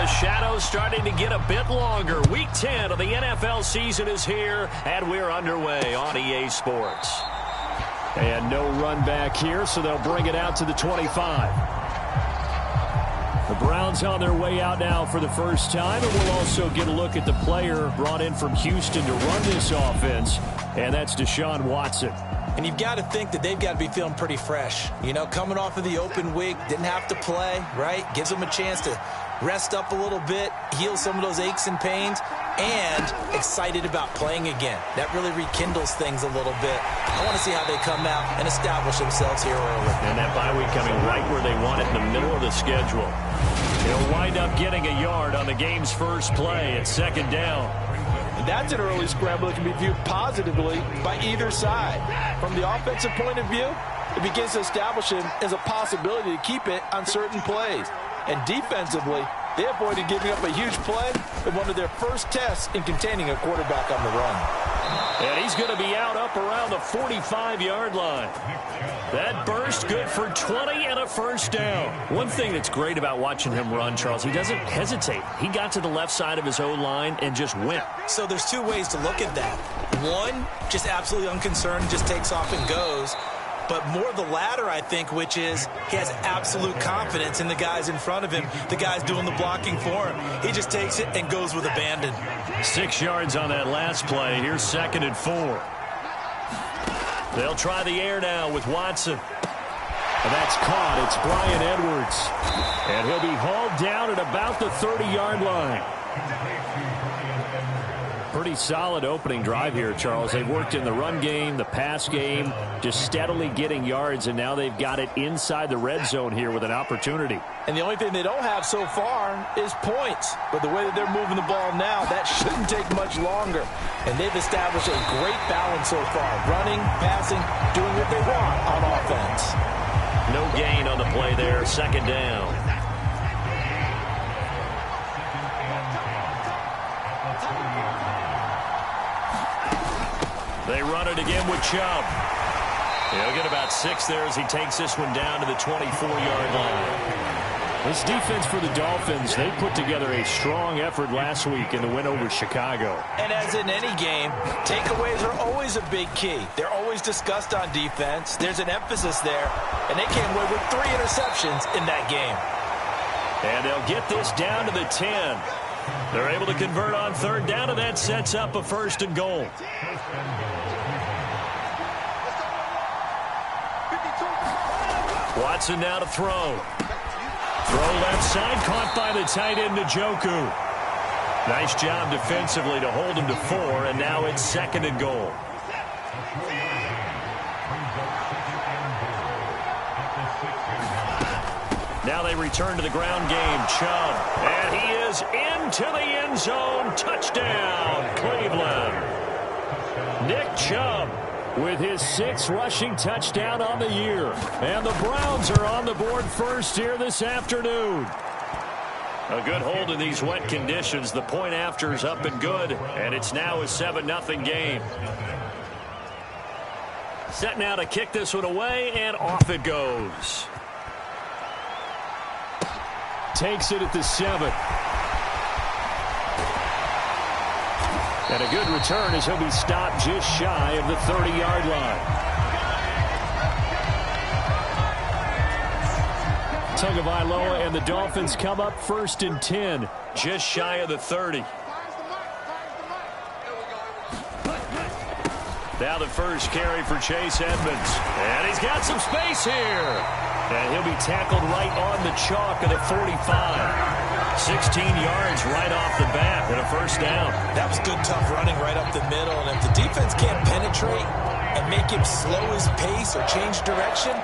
the shadows starting to get a bit longer. Week 10 of the NFL season is here, and we're underway on EA Sports. And no run back here, so they'll bring it out to the 25. The Browns on their way out now for the first time, and we'll also get a look at the player brought in from Houston to run this offense, and that's Deshaun Watson. And you've got to think that they've got to be feeling pretty fresh. You know, coming off of the open week, didn't have to play, right? Gives them a chance to rest up a little bit, heal some of those aches and pains, and excited about playing again. That really rekindles things a little bit. I want to see how they come out and establish themselves here early. And that bye week coming right where they want it in the middle of the schedule. They'll wind up getting a yard on the game's first play at second down. That's an early scramble that can be viewed positively by either side. From the offensive point of view, it begins to establish him as a possibility to keep it on certain plays. And defensively, they avoided giving up a huge play in one of their first tests in containing a quarterback on the run. And he's going to be out up around the 45-yard line. That burst good for 20 and a first down. One thing that's great about watching him run, Charles, he doesn't hesitate. He got to the left side of his own line and just went. So there's two ways to look at that. One, just absolutely unconcerned, just takes off and goes. But more the latter, I think, which is he has absolute confidence in the guys in front of him, the guys doing the blocking for him. He just takes it and goes with abandon. 6 yards on that last play. Here's 2nd and 4. They'll try the air now with Watson. And that's caught. It's Bryan Edwards. And he'll be hauled down at about the 30-yard line. Pretty solid opening drive here, Charles. They've worked in the run game, the pass game, just steadily getting yards, and now they've got it inside the red zone here with an opportunity. And the only thing they don't have so far is points. But the way that they're moving the ball now, that shouldn't take much longer. And they've established a great balance so far. Running, passing, doing what they want on offense. No gain on the play there. 2nd down. They run it again with Chubb. He'll get about 6 there as he takes this one down to the 24-yard line. This defense for the Dolphins, they put together a strong effort last week in the win over Chicago. And as in any game, takeaways are always a big key. They're always discussed on defense. There's an emphasis there, and they came away with 3 interceptions in that game. And they'll get this down to the 10. They're able to convert on 3rd down, and that sets up a 1st and goal. Watson now to throw. Throw left side, caught by the tight end Njoku. Nice job defensively to hold him to 4, and now it's 2nd and goal. Now they return to the ground game. Chubb, and he is into the end zone. Touchdown, Cleveland. Nick Chubb with his 6th rushing touchdown on the year. And the Browns are on the board first here this afternoon. A good hold in these wet conditions. The point after is up and good, and it's now a 7-0 game. Set now to kick this one away, and off it goes. Takes it at the 7. And a good return as he'll be stopped just shy of the 30-yard line. Tagovailoa and the Dolphins come up 1st and 10. Just shy of the 30. Now the first carry for Chase Edmonds. And he's got some space here. And he'll be tackled right on the chalk of the 45. 16 yards right off the bat and a 1st down. That was good, tough running right up the middle. And if the defense can't penetrate and make him slow his pace or change direction,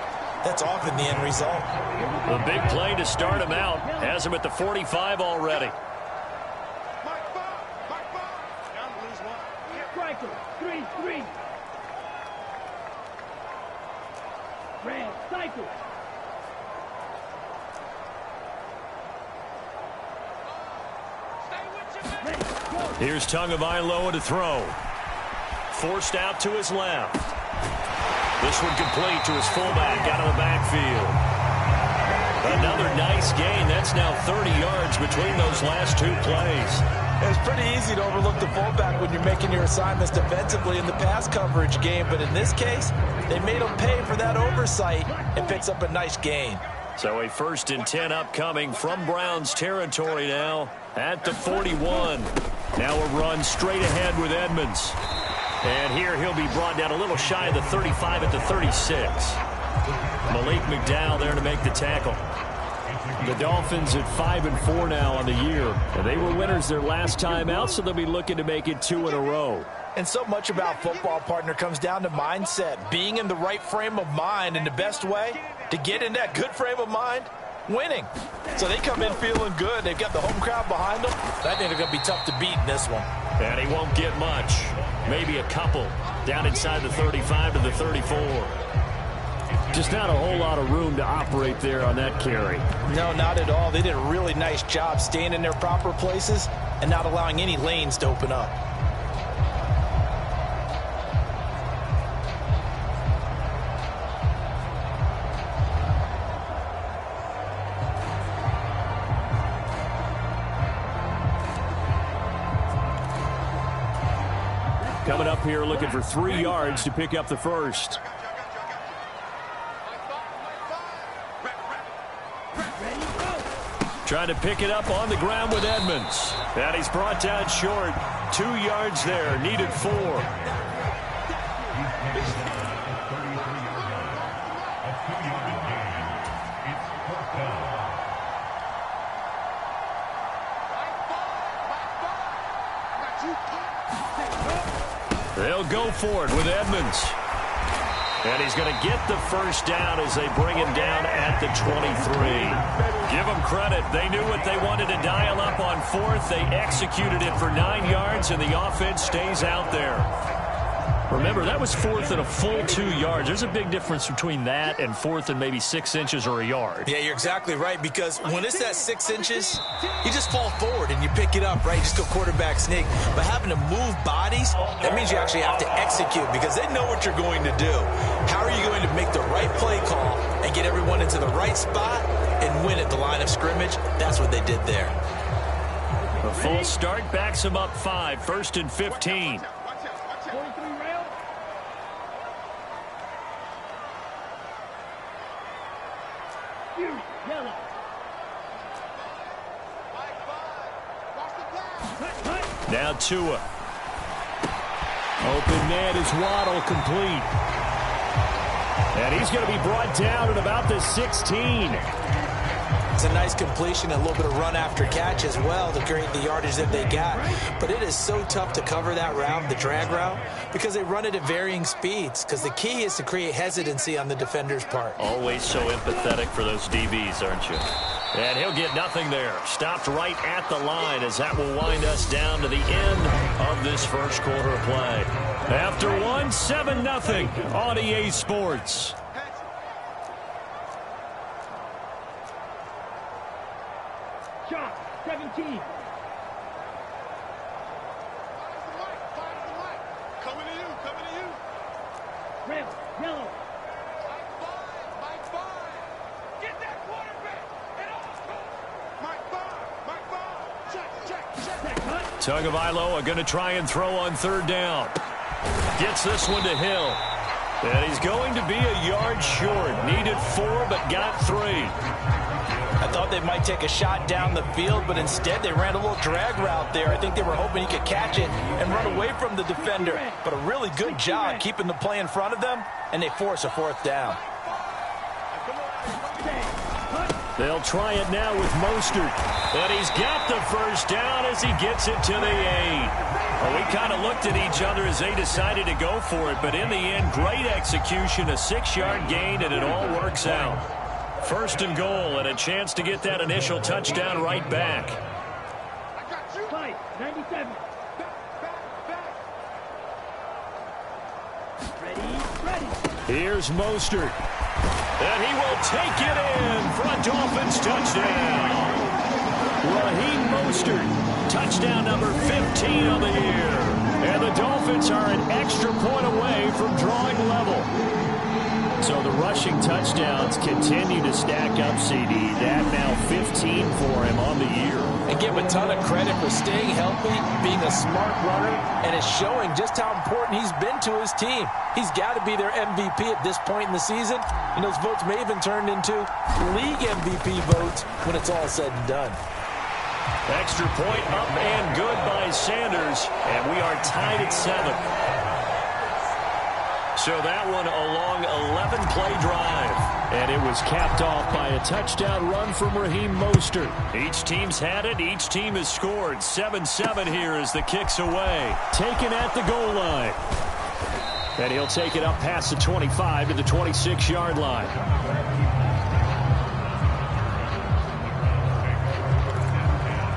that's often the end result. The big play to start him out has him at the 45 already. Here's Tagovailoa to throw. Forced out to his left. This one complete to his fullback out of the backfield. Another nice gain. That's now 30 yards between those last two plays. It's pretty easy to overlook the fullback when you're making your assignments defensively in the pass coverage game, but in this case, they made him pay for that oversight and picks up a nice gain. So a 1st and 10 upcoming from Browns territory now at the 41. Now a run straight ahead with Edmonds. And here he'll be brought down a little shy of the 35 at the 36. Malik McDowell there to make the tackle. The Dolphins at 5-4 now on the year. And they were winners their last time out, so they'll be looking to make it 2 in a row. And so much about football, partner, comes down to mindset. Being in the right frame of mind, and the best way to get in that good frame of mind, winning. So they come in feeling good. They've got the home crowd behind them. I think they're going to be tough to beat in this one. And he won't get much. Maybe a couple down inside the 35 to the 34. Just not a whole lot of room to operate there on that carry. No, not at all. They did a really nice job staying in their proper places and not allowing any lanes to open up. Coming up here looking for 3 yards to pick up the first. Trying to pick it up on the ground with Edmonds. And he's brought down short. 2 yards there. Needed 4. They'll go for it with Edmonds. And he's going to get the first down as they bring him down at the 23. Give them credit. They knew what they wanted to dial up on 4th. They executed it for 9 yards, and the offense stays out there. Remember, that was 4th and a full 2 yards. There's a big difference between that and 4th and maybe 6 inches or a yard. Yeah, you're exactly right, because when it's that 6 inches, you just fall forward and you pick it up, right? You just go quarterback sneak. But having to move bodies, that means you actually have to execute because they know what you're going to do. How are you going to make the right play call and get everyone into the right spot and win at the line of scrimmage? That's what they did there. A full start backs them up 5, 1st and 15. Now Tua. Open man is Waddle, complete. And he's going to be brought down at about the 16. It's a nice completion, a little bit of run after catch as well to create the yardage that they got. But it is so tough to cover that route, the drag route, because they run it at varying speeds. Because the key is to create hesitancy on the defender's part. Always so empathetic for those DBs, aren't you? And he'll get nothing there. Stopped right at the line as that will wind us down to the end of this first quarter of play. After 1, 7-0 on EA Sports. Shot, 17. Coming to you. Red, yellow. Mike 5. Get that quarterback. And Mike 5. Check. Tagovailoa going to try and throw on 3rd down. Gets this one to Hill. And he's going to be a yard short. Needed 4, but got 3. I thought they might take a shot down the field, but instead they ran a little drag route there. I think they were hoping he could catch it and run away from the defender. But a really good job keeping the play in front of them, and they force a 4th down. They'll try it now with Mostert. And he's got the first down as he gets it to the 8. Well, we kind of looked at each other as they decided to go for it, but in the end, great execution, a 6-yard gain, and it all works out. 1st and goal, and a chance to get that initial touchdown right back. 97. Ready. Here's Mostert. And he will take it in for a Dolphins touchdown. Raheem Mostert, touchdown number 15 on the year. And the Dolphins are an extra point away from drawing level. So the rushing touchdowns continue to stack up, CD. That now 15 for him on the year. And give him a ton of credit for staying healthy, being a smart runner, and it's showing just how important he's been to his team. He's got to be their MVP at this point in the season, and those votes may even turn into league MVP votes when it's all said and done. Extra point up and good by Sanders, and we are tied at 7. So that one a long 11-play drive. And it was capped off by a touchdown run from Raheem Mostert. Each team's had it. Each team has scored. 7-7 here as the kick's away. Taken at the goal line. And he'll take it up past the 25 to the 26-yard line.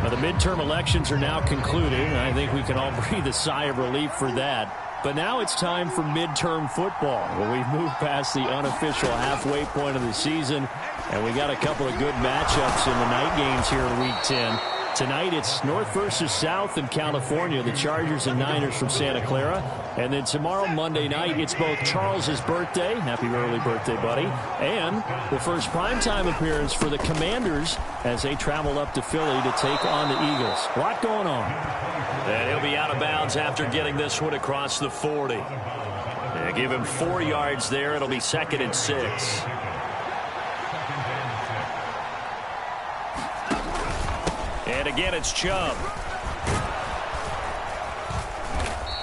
Now, the midterm elections are now concluded, and I think we can all breathe a sigh of relief for that. But now it's time for midterm football, where we've moved past the unofficial halfway point of the season, and we got a couple of good matchups in the night games here in Week 10. Tonight it's North versus South in California, the Chargers and Niners from Santa Clara. And then tomorrow, Monday night, it's both Charles's birthday, happy early birthday, buddy, and the first primetime appearance for the Commanders as they travel up to Philly to take on the Eagles. A lot going on. And he'll be out of bounds after getting this one across the 40. They give him 4 yards there. It'll be 2nd and 6. And again, it's Chubb.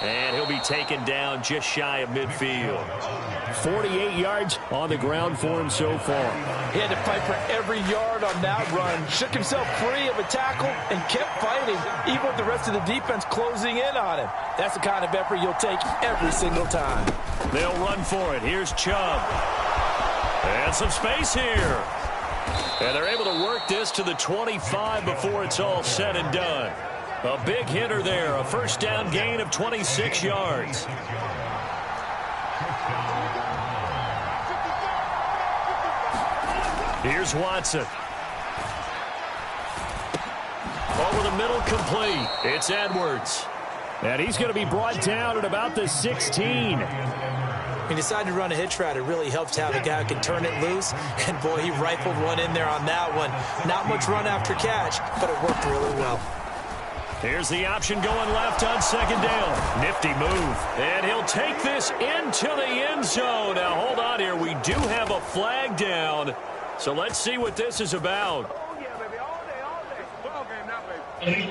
And he'll be taken down just shy of midfield. 48 yards on the ground for him so far. He had to fight for every yard on that run. Shook himself free of a tackle and kept fighting, even with the rest of the defense closing in on him. That's the kind of effort you'll take every single time. They'll run for it. Here's Chubb. And some space here. And they're able to work this to the 25 before it's all said and done. A big hitter there. A first down gain of 26 yards. Here's Watson. Over the middle, complete. It's Edwards. And he's going to be brought down at about the 16. He decided to run a hitch route. It really helps to have a guy who can turn it loose. And, boy, he rifled one in there on that one. Not much run after catch, but it worked really well. Here's the option going left on 2nd down. Nifty move. And he'll take this into the end zone. Now, hold on here. We do have a flag down. So let's see what this is about. Oh, yeah, baby. All day, all day. Ball game now, baby.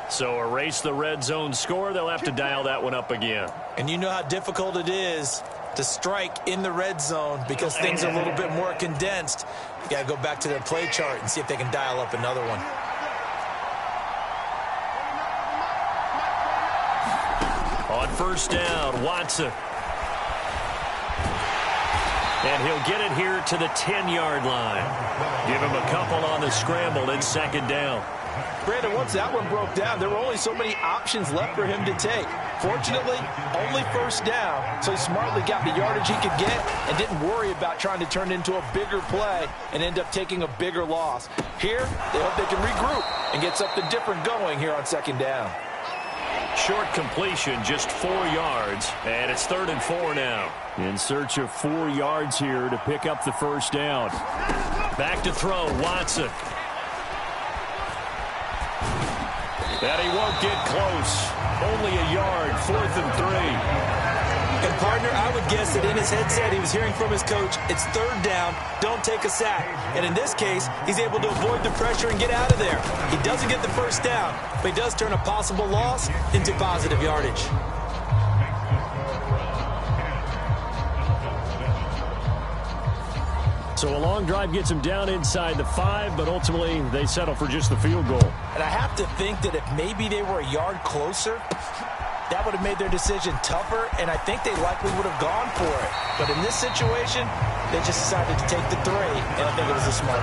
So erase the red zone score. They'll have to dial that one up again. And you know how difficult it is to strike in the red zone because things are a little bit more condensed. You got to go back to their play chart and see if they can dial up another one. On first down, Watson. And he'll get it here to the 10-yard line. Give him a couple on the scramble in 2nd down. Brandon, once that one broke down, there were only so many options left for him to take. Fortunately, only first down, so he smartly got the yardage he could get and didn't worry about trying to turn it into a bigger play and end up taking a bigger loss. Here, they hope they can regroup and get something different going here on 2nd down. Short completion, just 4 yards, and it's 3rd and 4 now. In search of 4 yards here to pick up the first down. Back to throw, Watson. And he won't get close. Only a yard, 4th and 3. And, partner, I would guess that in his headset he was hearing from his coach, it's 3rd down, don't take a sack. And in this case, he's able to avoid the pressure and get out of there. He doesn't get the first down, but he does turn a possible loss into positive yardage. So a long drive gets him down inside the 5, but ultimately they settle for just the field goal. And I have to think that if maybe they were a yard closer, that would have made their decision tougher, and I think they likely would have gone for it. But in this situation, they just decided to take the 3, and I think it was a smart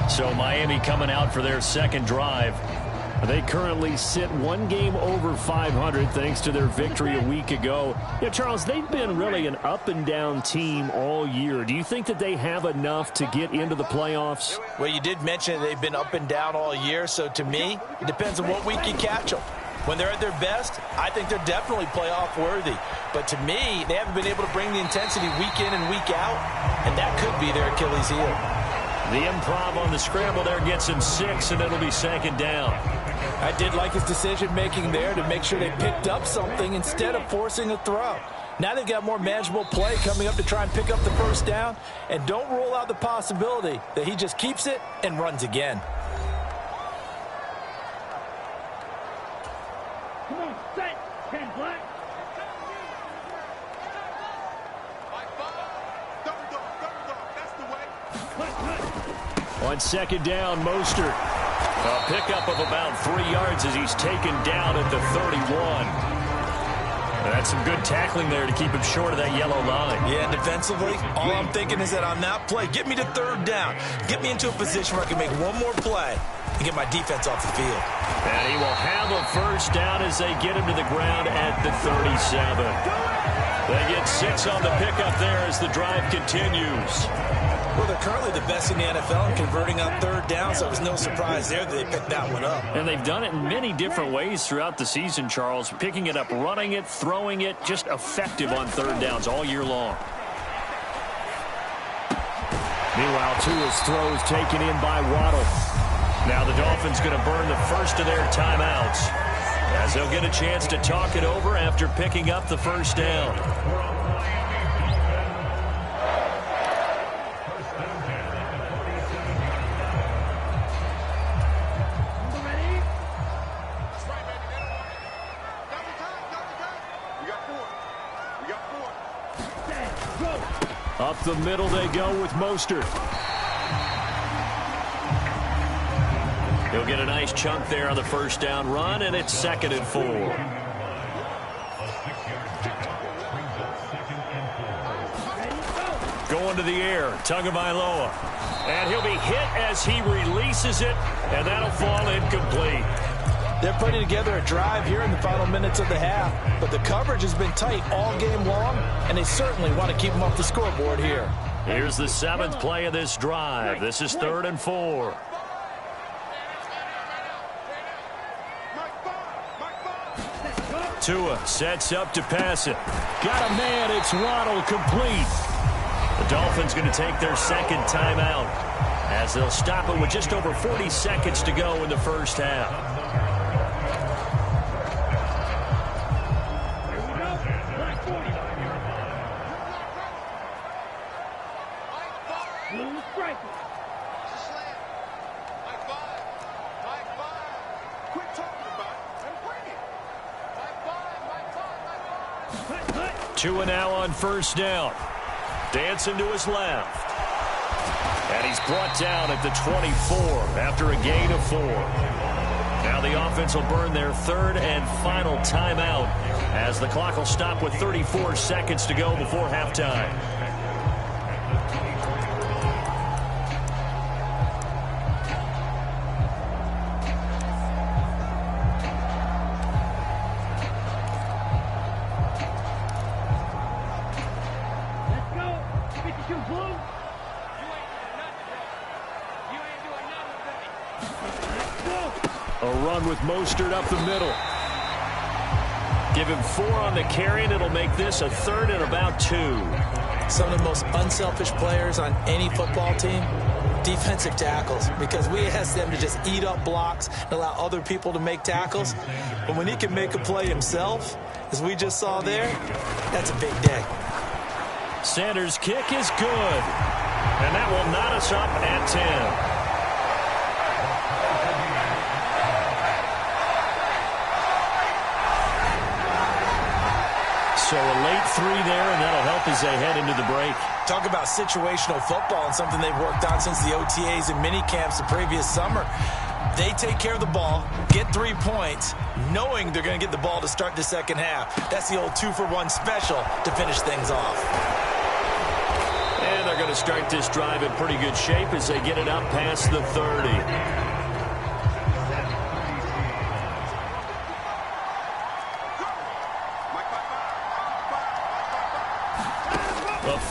move. So Miami coming out for their second drive. They currently sit one game over 500 thanks to their victory a week ago. Charles, they've been really an up-and-down team all year. Do you think that they have enough to get into the playoffs? Well, you did mention they've been up and down all year, so to me, it depends on what week you catch them. When they're at their best, I think they're definitely playoff worthy. But to me, they haven't been able to bring the intensity week in and week out, and that could be their Achilles heel. The improv on the scramble there gets him 6, and it'll be 2nd down. I did like his decision-making there to make sure they picked up something instead of forcing a throw. Now they've got more manageable play coming up to try and pick up the 1st down, and don't rule out the possibility that he just keeps it and runs again. Come on, set. 10 black. On 2nd down, Mostert. A pickup of about 3 yards as he's taken down at the 31. That's some good tackling there to keep him short of that yellow line. Yeah, defensively, all I'm thinking is that on that play, get me to 3rd down. Get me into a position where I can make one more play and get my defense off the field. And he will have a 1st down as they get him to the ground at the 37. They get 6 on the pickup there as the drive continues. Well, they're currently the best in the NFL in converting on 3rd down, so it was no surprise there that they picked that one up. And they've done it in many different ways throughout the season, Charles. Picking it up, running it, throwing it, just effective on 3rd downs all year long. Meanwhile, Tua's throws taken in by Waddle. Now the Dolphins going to burn the first of their timeouts as they'll get a chance to talk it over after picking up the 1st down. Up the middle they go with Mostert. He'll get a nice chunk there on the 1st down run, and it's 2nd and 4. Going to the air, Tagovailoa. And he'll be hit as he releases it, and that'll fall incomplete. They're putting together a drive here in the final minutes of the half, but the coverage has been tight all game long, and they certainly want to keep them off the scoreboard here. Here's the 7th play of this drive. This is 3rd and 4. Tua sets up to pass it. Got a man, it's Waddle, complete. The Dolphins going to take their 2nd timeout as they'll stop it with just over 40 seconds to go in the 1st half. Tua now on 1st down. Dancing to his left. And he's brought down at the 24 after a gain of 4. Now the offense will burn their 3rd and final timeout as the clock will stop with 34 seconds to go before halftime. With Mostert up the middle. Give him 4 on the carry, and it'll make this a 3rd and about 2. Some of the most unselfish players on any football team, defensive tackles, because we ask them to just eat up blocks and allow other people to make tackles. But when he can make a play himself, as we just saw there, that's a big day. Sanders' kick is good, and that will knot us up at 10. So a late 3 there, and that'll help as they head into the break. Talk about situational football and something they've worked on since the OTAs and mini camps the previous summer. They take care of the ball, get 3 points, knowing they're going to get the ball to start the 2nd half. That's the old 2-for-1 special to finish things off. And they're going to start this drive in pretty good shape as they get it up past the 30.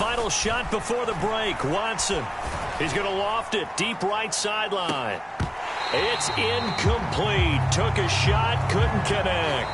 final shot before the break. Watson. He's going to loft it. Deep right sideline. It's incomplete. Took a shot. Couldn't connect.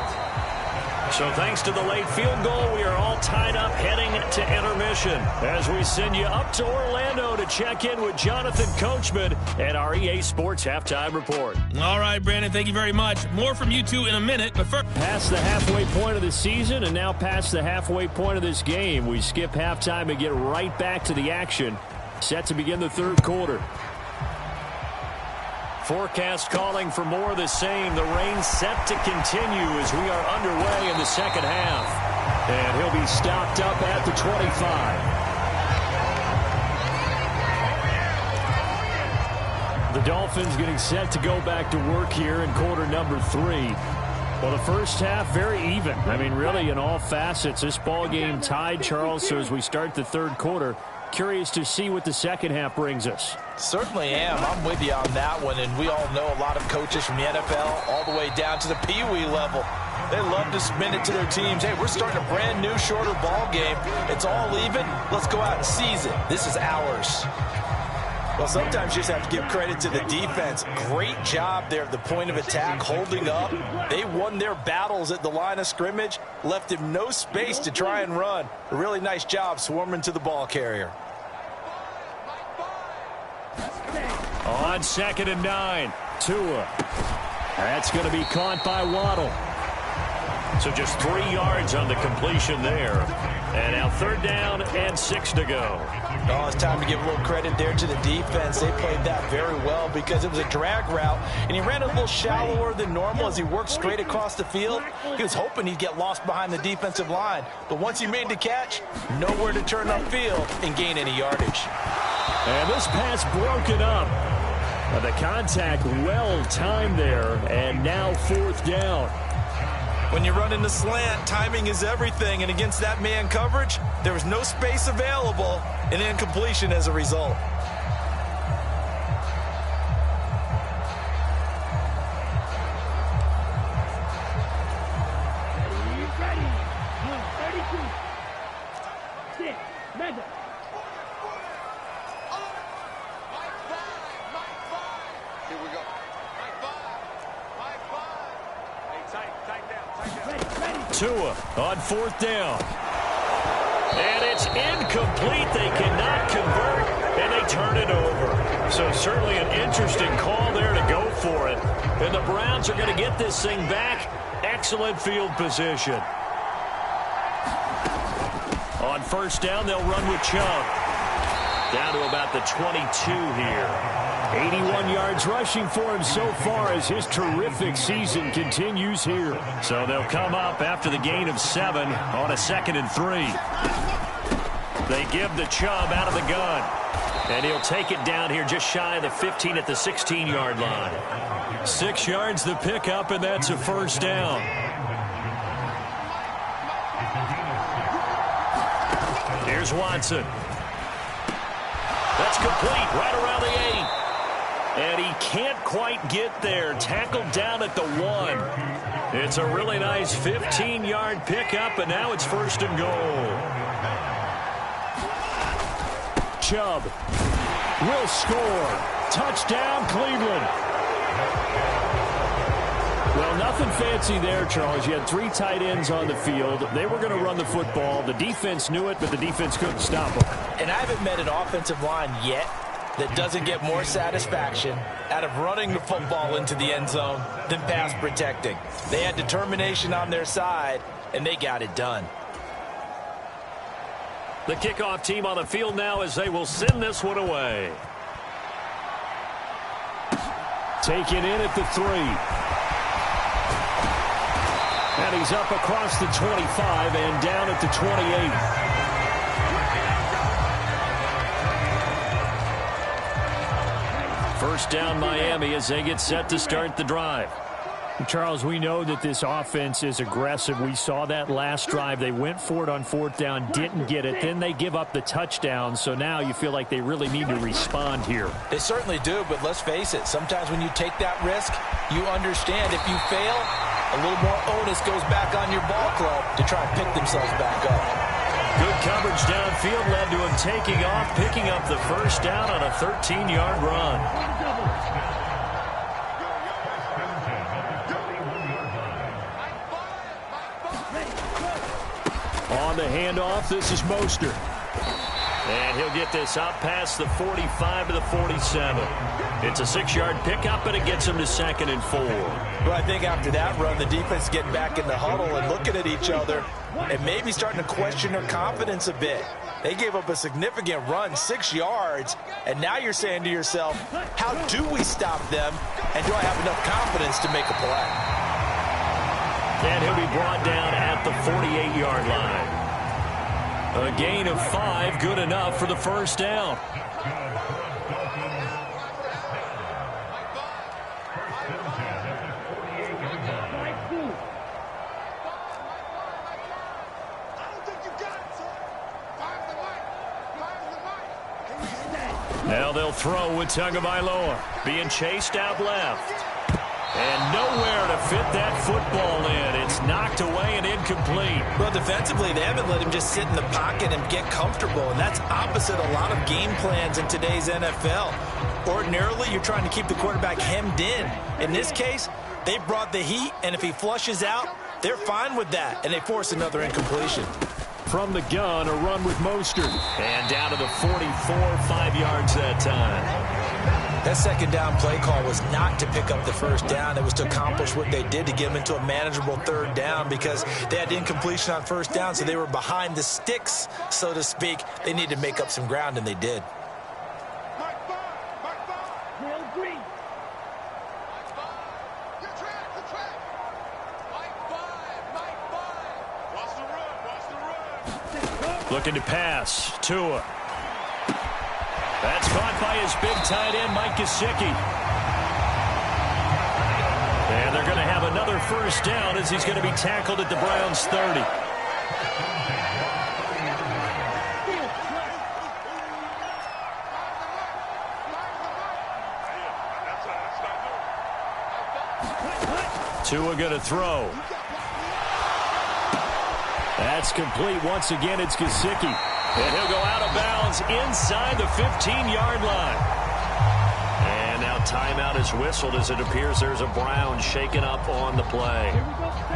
So thanks to the late field goal, we are all tied up heading to intermission as we send you up to Orlando to check in with Jonathan Coachman and our EA Sports Halftime Report. All right, Brandon, thank you very much. More from you two in a minute, but first... Past the halfway point of the season and now past the halfway point of this game. We skip halftime and get right back to the action. Set to begin the third quarter. Forecast calling for more of the same. The rain set to continue as we are underway in the second half. And he'll be stopped up at the 25. The Dolphins getting set to go back to work here in quarter number 3. Well, the first half, very even. I mean, really, in all facets, this ball game tied, Charles. So as we start the third quarter, curious to see what the second half brings us. Certainly am. I'm with you on that one, and we all know a lot of coaches from the NFL all the way down to the Pee-wee level. They love to spin it to their teams. Hey, we're starting a brand new, shorter ball game. It's all even. Let's go out and seize it. This is ours. Well, sometimes you just have to give credit to the defense. Great job there at the point of attack, holding up. They won their battles at the line of scrimmage, left him no space to try and run. A really nice job swarming to the ball carrier. On 2nd and 9, Tua. That's going to be caught by Waddle. So just 3 yards on the completion there. And now 3rd down and 6 to go. Oh, it's time to give a little credit there to the defense. They played that very well because it was a drag route, and he ran a little shallower than normal as he worked straight across the field. He was hoping he'd get lost behind the defensive line, but once he made the catch, nowhere to turn upfield and gain any yardage. And this pass broken up. The contact well timed there, and now 4th down. When you run in the slant, timing is everything, and against that man coverage, there was no space available, and incompletion as a result. Ready. 32. 6. Madden. Here we go. Hey, tight down. Ready. Tua on 4th down. And it's incomplete. They cannot convert, and they turn it over. So certainly an interesting call there to go for it. And the Browns are going to get this thing back. Excellent field position. On 1st down, they'll run with Chubb. Down to about the 22 here. 81 yards rushing for him so far as his terrific season continues here. So they'll come up after the gain of 7 on a 2nd and 3. They give the Chubb out of the gun. And he'll take it down here just shy of the 15 at the 16-yard line. 6 yards the pickup, and that's a 1st down. Here's Watson. That's complete right around the 8. And he can't quite get there. Tackled down at the 1. It's a really nice 15-yard pickup, and now it's 1st and goal. Chubb will score. Touchdown, Cleveland. Well, nothing fancy there, Charles. You had 3 tight ends on the field. They were going to run the football. The defense knew it, but the defense couldn't stop them. And I haven't met an offensive line yet that doesn't get more satisfaction out of running the football into the end zone than pass protecting. They had determination on their side, and they got it done. The kickoff team on the field now as they will send this one away. Taken in at the 3. And he's up across the 25 and down at the 28. First down Miami as they get set to start the drive. Charles, we know that this offense is aggressive. We saw that last drive. They went for it on 4th down, didn't get it. Then they give up the touchdown. So now you feel like they really need to respond here. They certainly do, but let's face it. Sometimes when you take that risk, you understand if you fail, a little more onus goes back on your ball club to try and pick themselves back up. Good coverage downfield led to him taking off, picking up the first down on a 13-yard run. On the handoff, this is Mostert. And he'll get this up past the 45 to the 47. It's a 6-yard pickup, and it gets him to 2nd and 4. Well, I think after that run, the defense is getting back in the huddle and looking at each other and maybe starting to question their confidence a bit. They gave up a significant run, 6 yards, and now you're saying to yourself, how do we stop them, and do I have enough confidence to make a play? And he'll be brought down at the 48-yard line. A gain of 5, good enough for the first down. Now they'll throw with Tagovailoa, being chased out left. And nowhere to fit that football in. It's knocked away and incomplete. Well, defensively, they haven't let him just sit in the pocket and get comfortable, and that's opposite a lot of game plans in today's NFL. Ordinarily, you're trying to keep the quarterback hemmed in. In this case, they brought the heat, and if he flushes out, they're fine with that, and they force another incompletion. From the gun, a run with Mostert. And down to the 44, 5 yards that time. That second down play call was not to pick up the first down. It was to accomplish what they did to get them into a manageable third down because they had incompletion on first down, so they were behind the sticks, so to speak. They needed to make up some ground, and they did. Looking to pass. Tua. That's caught by his big tight end, Mike Gesicki. And they're going to have another first down as he's going to be tackled at the Browns' 30. Tua going to throw. That's complete. Once again, it's Gesicki. And he'll go out of bounds inside the 15-yard line. And now timeout is whistled as it appears there's a Brown shaken up on the play.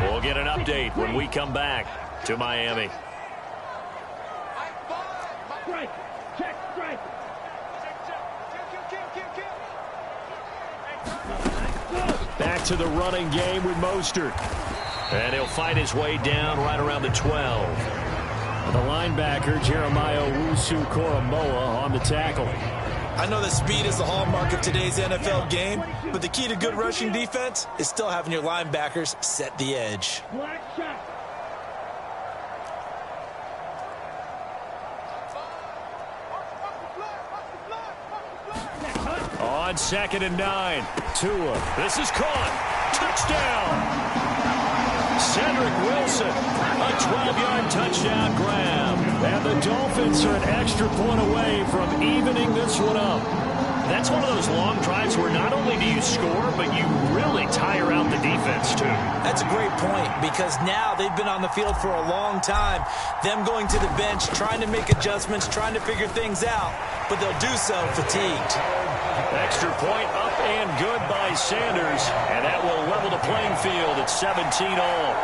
We'll get an update when we come back to Miami. Back to the running game with Mostert. And he'll fight his way down right around the 12. The linebacker, Jeremiah Owusu-Koramoah, on the tackle. I know that speed is the hallmark of today's NFL game, but the key to good rushing defense is still having your linebackers set the edge. On 2nd and 9. Tua. This is caught. Touchdown. Cedric Wilson, a 12-yard touchdown grab. And the Dolphins are an extra point away from evening this one up. That's one of those long drives where not only do you score, but you really tire out the defense, too. That's a great point because now they've been on the field for a long time. Them going to the bench, trying to make adjustments, trying to figure things out, but they'll do so fatigued. Extra point up and good by Sanders, and that will level the playing field at 17-all.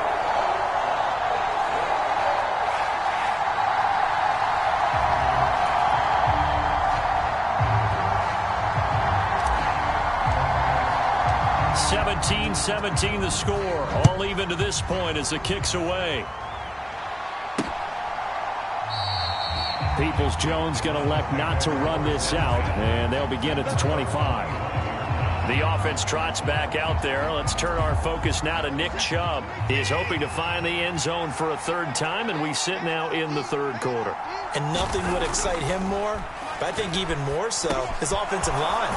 (17-17) the score. All even to this point as the kick's away. Peoples-Jones going to elect not to run this out, and they'll begin at the 25. The offense trots back out there. Let's turn our focus now to Nick Chubb. He is hoping to find the end zone for a third time, and we sit now in the third quarter. And nothing would excite him more, but I think even more so, his offensive line.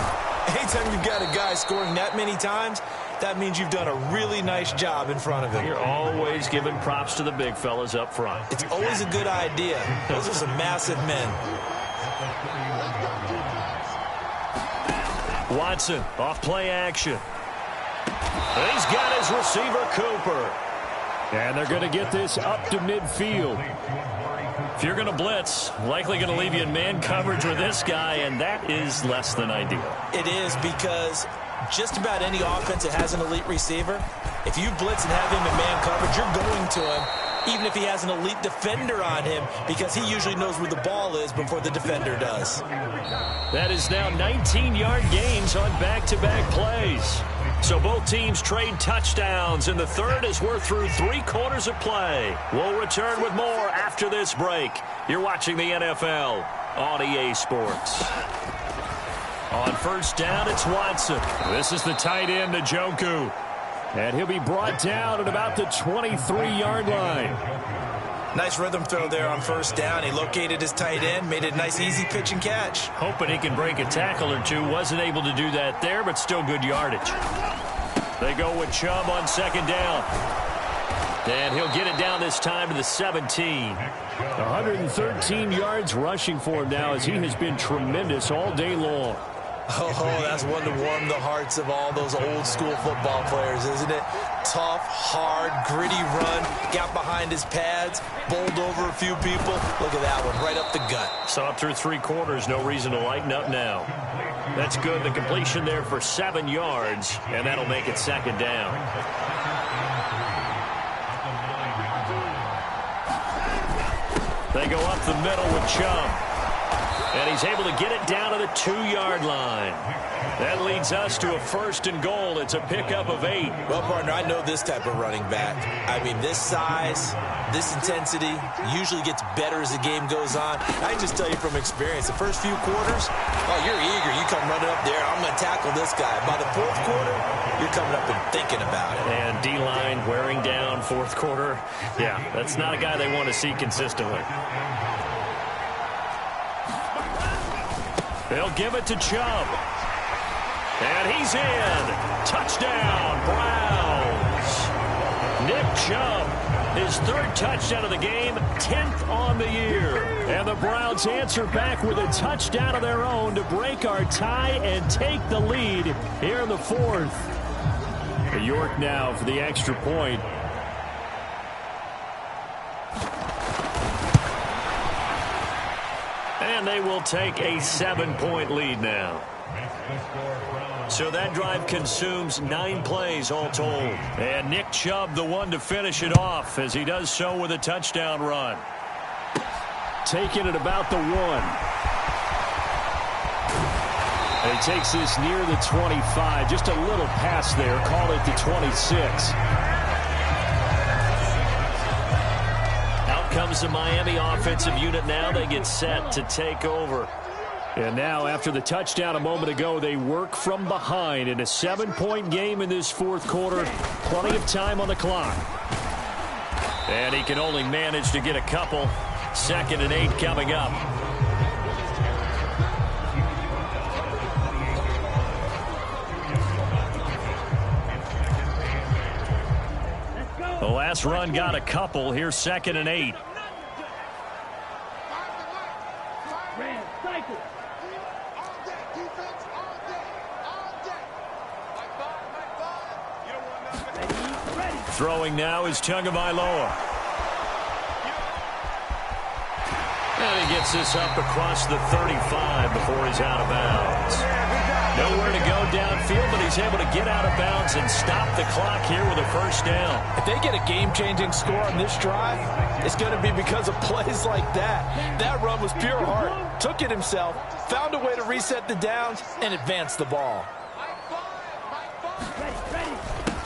Anytime you've got a guy scoring that many times, that means you've done a really nice job in front of him. You're always giving props to the big fellas up front. It's always a good idea. Those are some massive men. Watson, off play action. He's got his receiver, Cooper. And they're going to get this up to midfield. If you're going to blitz, likely going to leave you in man coverage with this guy, and that is less than ideal. It is, because just about any offense that has an elite receiver, if you blitz and have him in man coverage, you're going to him, even if he has an elite defender on him, because he usually knows where the ball is before the defender does. That is now 19-yard gains on back-to-back plays. So both teams trade touchdowns, and the third as we're through 3 quarters of play. We'll return with more after this break. You're watching the NFL on EA Sports. On first down, it's Watson. This is the tight end, Njoku. And he'll be brought down at about the 23-yard line. Nice rhythm throw there on first down. He located his tight end, made it a nice, easy pitch and catch. Hoping he can break a tackle or two. Wasn't able to do that there, but still good yardage. They go with Chubb on second down. And he'll get it down this time to the 17. 113 yards rushing for him now, as he has been tremendous all day long. Oh, that's one to warm the hearts of all those old-school football players, isn't it? Tough, hard, gritty run, got behind his pads, bowled over a few people. Look at that one, right up the gut. Saw it through 3 quarters, no reason to lighten up now. That's good. The completion there for 7 yards, and that'll make it second down. They go up the middle with Chubb. And he's able to get it down to the 2-yard line. That leads us to a first and goal. It's a pickup of 8. Well, partner, I know this type of running back. I mean, this size, this intensity usually gets better as the game goes on. I can just tell you from experience, the first few quarters, oh, you're eager. You come running up there, I'm going to tackle this guy. By the 4th quarter, you're coming up and thinking about it. And D-line wearing down 4th quarter. Yeah, that's not a guy they want to see consistently. They'll give it to Chubb. And he's in. Touchdown, Browns. Nick Chubb, his 3rd touchdown of the game, 10th on the year. And the Browns answer back with a touchdown of their own to break our tie and take the lead here in the 4th. York now for the extra point. And they will take a 7-point lead now. So that drive consumes 9 plays all told. And Nick Chubb, the one to finish it off, as he does so with a touchdown run. Taking it about the 1. And he takes this near the 25. Just a little pass there. Call it the 26. Comes the Miami offensive unit now. They get set to take over. And now, after the touchdown a moment ago, they work from behind in a 7-point game in this 4th quarter. Plenty of time on the clock. And he can only manage to get a couple. 2nd and 8 coming up. The last run got a couple. Here's 2nd and 8. Throwing now is Tagovailoa. And he gets this up across the 35 before he's out of bounds. Nowhere to go downfield, but he's able to get out of bounds and stop the clock here with a first down. If they get a game-changing score on this drive, it's going to be because of plays like that. That run was pure heart. Took it himself, found a way to reset the downs, and advance the ball.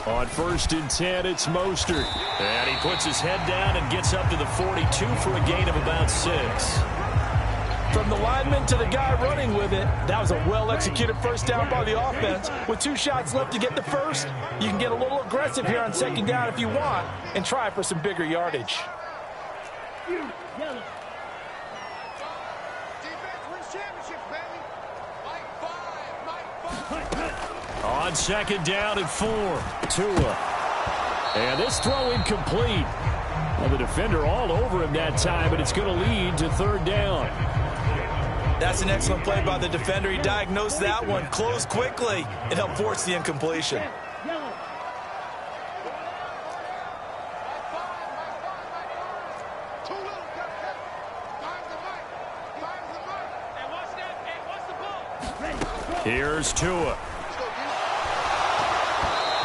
On 1st and 10, it's Mostert. And he puts his head down and gets up to the 42 for a gain of about 6. From the lineman to the guy running with it, that was a well-executed first down by the offense. With 2 shots left to get the first, you can get a little aggressive here on 2nd down if you want and try for some bigger yardage. On 2nd down and 4. Tua. And this throw incomplete. Well, the defender all over him that time, but it's going to lead to 3rd down. That's an excellent play by the defender. He diagnosed that one, closed quickly, and helped force the incompletion. Here's Tua.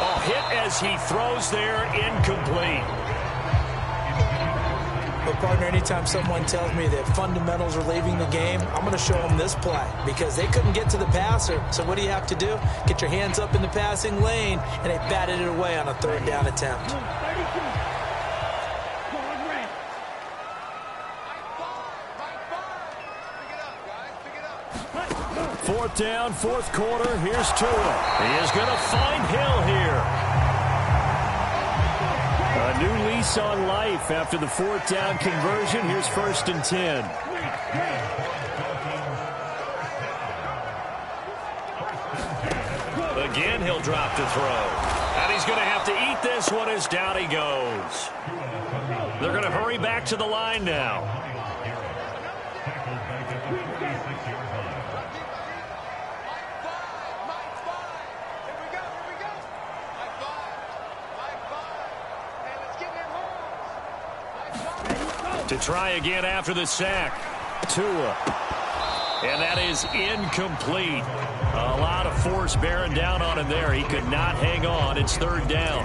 Oh, hit as he throws there, incomplete. But, partner, anytime someone tells me that fundamentals are leaving the game, I'm going to show them this play because they couldn't get to the passer. So what do you have to do? Get your hands up in the passing lane, and they batted it away on a third down attempt. Fourth down, fourth quarter. Here's Tua. He is going to find Hill here. A new lease on life after the fourth down conversion. Here's 1st and 10. Again, he'll drop to throw. And he's going to have to eat this one as down he goes. They're going to hurry back to the line now. To try again after the sack. Tua. And that is incomplete. A lot of force bearing down on him there. He could not hang on. It's third down.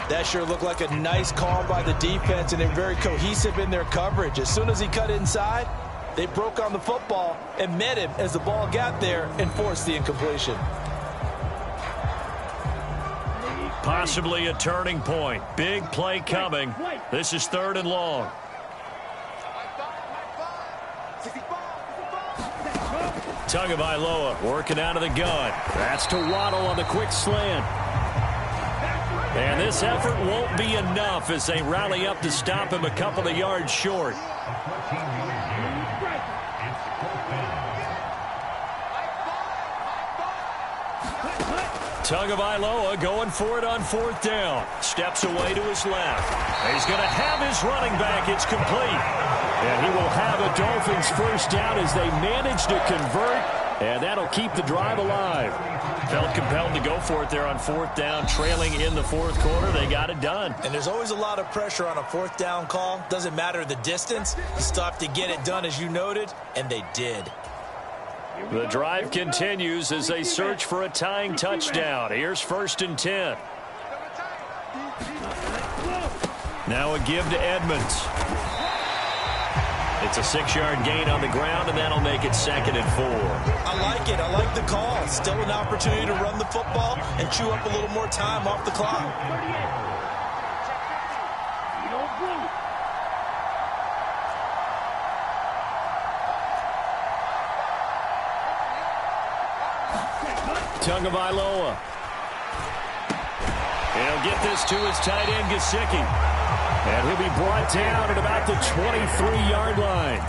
That sure looked like a nice call by the defense, and they're very cohesive in their coverage. As soon as he cut inside, they broke on the football and met him as the ball got there and forced the incompletion. Possibly a turning point. Big play coming. This is 3rd and long. Tagovailoa working out of the gun. That's to Waddle on the quick slant. And this effort won't be enough as they rally up to stop him a couple of yards short. Tagovailoa going for it on 4th down. Steps away to his left. He's going to have his running back. It's complete. And he will have a Dolphins first down as they manage to convert, and that'll keep the drive alive. Felt compelled to go for it there on 4th down, trailing in the 4th quarter. They got it done. And there's always a lot of pressure on a 4th down call. Doesn't matter the distance. You stop to get it done, as you noted, and they did. The drive continues as they search for a tying touchdown. Here's 1st and 10. Now a give to Edmonds. It's a 6-yard gain on the ground, and that'll make it 2nd and 4. I like it. I like the call. Still an opportunity to run the football and chew up a little more time off the clock. Tagovailoa. He'll get this to his tight end, Gesicki. And he'll be brought down at about the 23-yard line.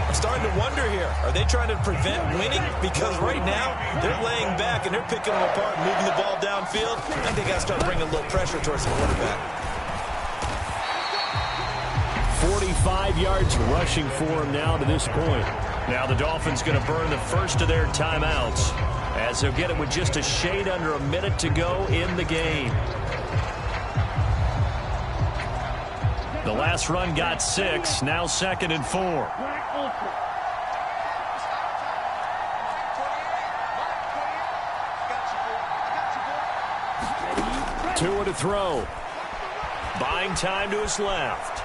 I'm starting to wonder here. Are they trying to prevent winning? Because right now, they're laying back and they're picking them apart, moving the ball downfield. I think they got to start bringing a little pressure towards the quarterback. 45 yards rushing for him now to this point. Now the Dolphins going to burn the first of their timeouts as they'll get it with just a shade under a minute to go in the game. The last run got 6, now 2nd and 4. Tua to throw. Buying time to his left.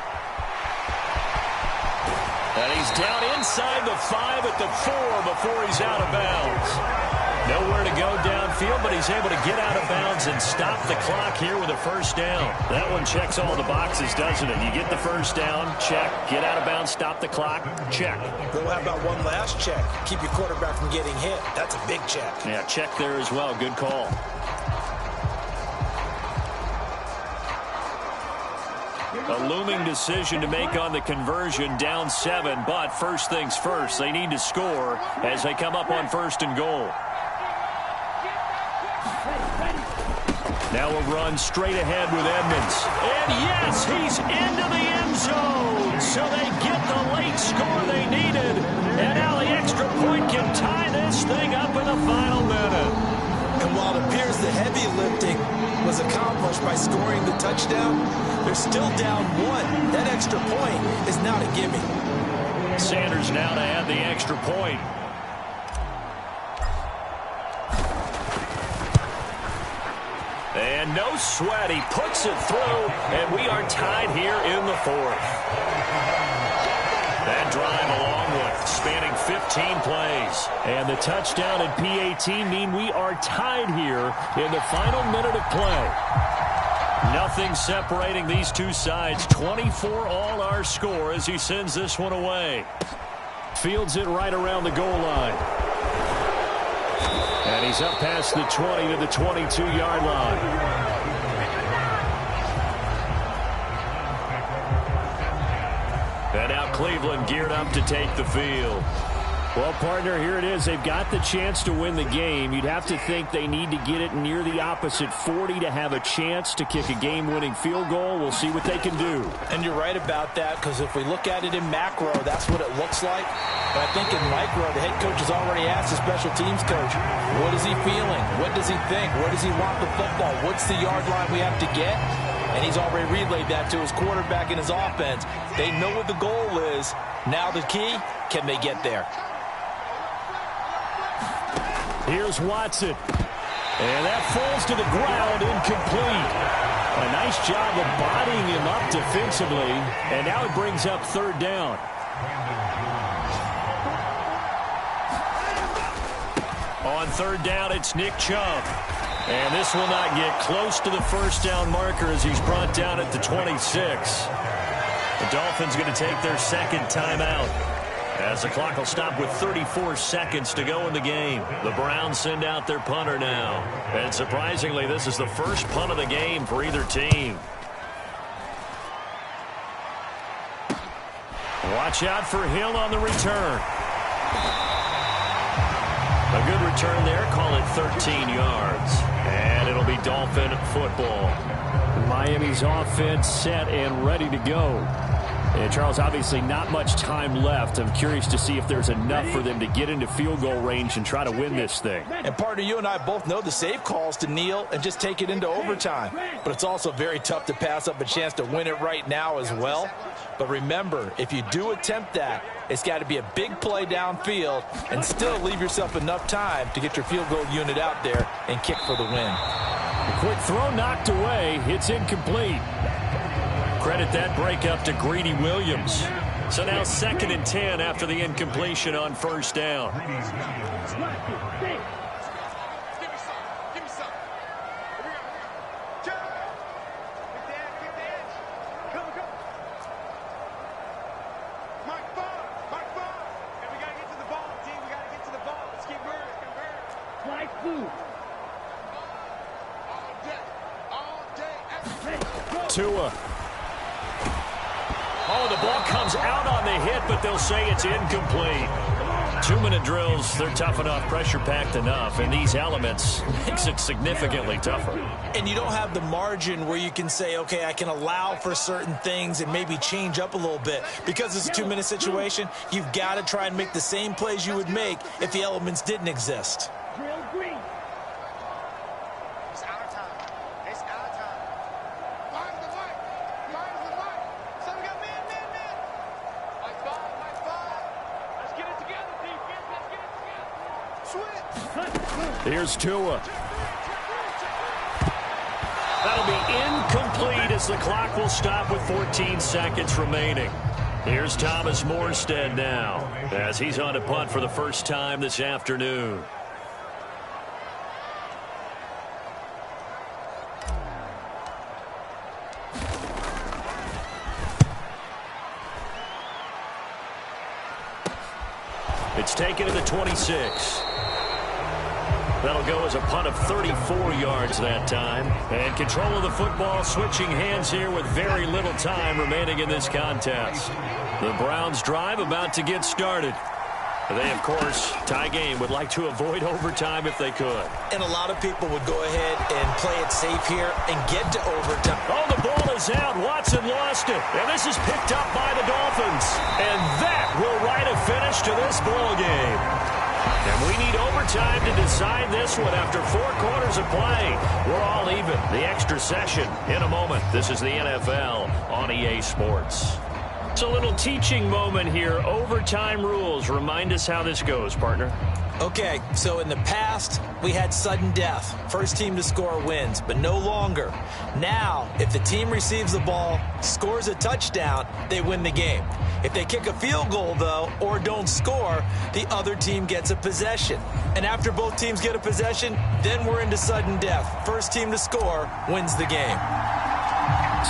And he's down inside the 5 at the 4 before he's out of bounds. Nowhere to go downfield, but he's able to get out of bounds and stop the clock here with a first down. That one checks all the boxes, doesn't it? You get the first down, check. Get out of bounds, stop the clock, check. Well, how about one last check? Keep your quarterback from getting hit. That's a big check. Yeah, check there as well. Good call. A looming decision to make on the conversion, down 7, but first things first, they need to score as they come up on 1st and goal. Now a run straight ahead with Edmonds. And yes, he's into the end zone. So they get the late score they needed. And now the extra point can tie this thing up in the final minute. And while it appears the heavy lifting was accomplished by scoring the touchdown, they're still down 1. That extra point is not a gimme. Sanders now to add the extra point. And no sweat. He puts it through, and we are tied here in the fourth. That drive a long one, spanning 15 plays. And the touchdown and PAT mean we are tied here in the final minute of play. Nothing separating these two sides. 24 all our score as he sends this one away. Fields it right around the goal line. And he's up past the 20 to the 22-yard line. And now Cleveland geared up to take the field. Well, partner, here it is. They've got the chance to win the game. You'd have to think they need to get it near the opposite 40 to have a chance to kick a game-winning field goal. We'll see what they can do. And you're right about that, because if we look at it in macro, that's what it looks like. But I think in micro, the head coach has already asked the special teams coach, what is he feeling? What does he think? Where does he want the football? What's the yard line we have to get? And he's already relayed that to his quarterback and his offense. They know what the goal is. Now the key, can they get there? Here's Watson. And that falls to the ground, incomplete. A nice job of bodying him up defensively. And now it brings up third down. On third down, it's Nick Chubb. And this will not get close to the first down marker as he's brought down at the 26. The Dolphins going to take their second timeout, as the clock will stop with 34 seconds to go in the game. The Browns send out their punter now. And surprisingly, this is the first punt of the game for either team. Watch out for Hill on the return. A good return there. Call it 13 yards. And it'll be Dolphin football. Miami's offense set and ready to go. And Charles, obviously not much time left. I'm curious to see if there's enough for them to get into field goal range and try to win this thing. And partner, you and I both know the safe calls to kneel and just take it into overtime. But it's also very tough to pass up a chance to win it right now as well. But remember, if you do attempt that, it's got to be a big play downfield and still leave yourself enough time to get your field goal unit out there and kick for the win. A quick throw knocked away. It's incomplete. Credit that breakup to Greedy Williams. So now 2nd and 10 after the incompletion on first down. Tua. Oh, the ball comes out on the hit, but they'll say it's incomplete. 2-minute drills, they're tough enough, pressure-packed enough, and these elements makes it significantly tougher. And you don't have the margin where you can say, okay, I can allow for certain things and maybe change up a little bit. Because it's a 2-minute situation, you've got to try and make the same plays you would make if the elements didn't exist. Here's Tua. That'll be incomplete as the clock will stop with 14 seconds remaining. Here's Thomas Morstead now as he's on a punt for the first time this afternoon. It's taken to the 26. That'll go as a punt of 34 yards that time. And control of the football switching hands here with very little time remaining in this contest. The Browns drive about to get started. They, of course, tie game, would like to avoid overtime if they could. And a lot of people would go ahead and play it safe here and get to overtime. Oh, the ball is out. Watson lost it. And this is picked up by the Dolphins. And that will write a finish to this ball game. And we need overtime to decide this one after 4 quarters of play. We're all even. The extra session in a moment. This is the NFL on EA Sports. It's a little teaching moment here. Overtime rules. Remind us how this goes, partner. Okay, so in the past, we had sudden death. First team to score wins, but no longer. Now, if the team receives the ball, scores a touchdown, they win the game. If they kick a field goal, though, or don't score, the other team gets a possession. And after both teams get a possession, then we're into sudden death. First team to score wins the game.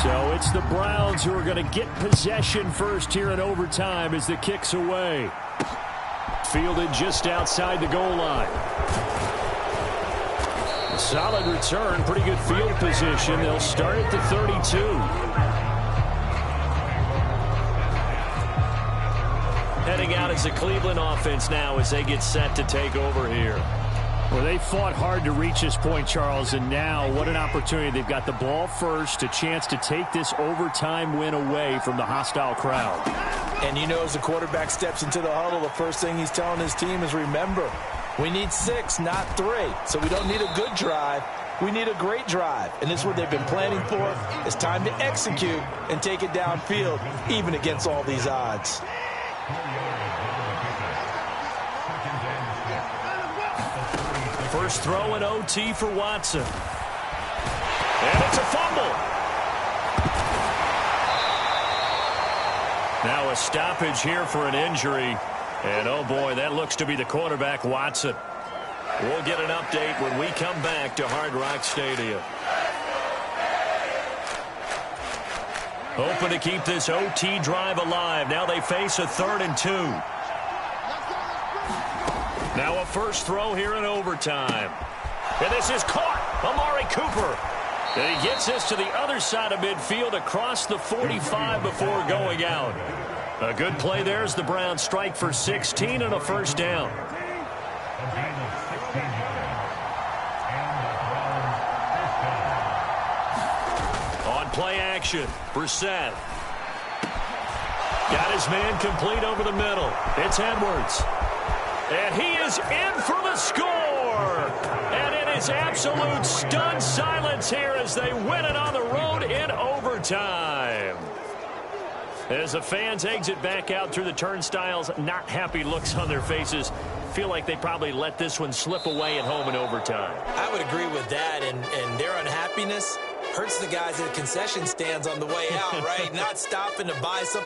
So it's the Browns who are going to get possession first here in overtime as the kick's away. Fielded just outside the goal line. A solid return, pretty good field position. They'll start at the 32. Heading out as the Cleveland offense now as they get set to take over here. Well, they fought hard to reach this point, Charles, and now what an opportunity. They've got the ball first, a chance to take this overtime win away from the hostile crowd. And you know, as the quarterback steps into the huddle, the first thing he's telling his team is, remember, we need 6, not 3. So we don't need a good drive. We need a great drive. And this is what they've been planning for. It's time to execute and take it downfield, even against all these odds. First throw in OT for Watson. And it's a fumble. Now a stoppage here for an injury. And oh boy, that looks to be the quarterback, Watson. We'll get an update when we come back to Hard Rock Stadium. Hoping to keep this OT drive alive. Now they face a 3rd and 2. Now a first throw here in overtime. And this is caught. Amari Cooper. And he gets this to the other side of midfield across the 45 before going out. A good play there as the Browns strike for 16 and a first down. On play action, Brissett. Got his man complete over the middle. It's Edwards. And he is in for the score. And it is absolute stunned silence here as they win it on the road in overtime. As the fans exit back out through the turnstiles, not happy looks on their faces. Feel like they probably let this one slip away at home in overtime. I would agree with that, and their unhappiness hurts the guys at the concession stands on the way out, right? Not stopping to buy something.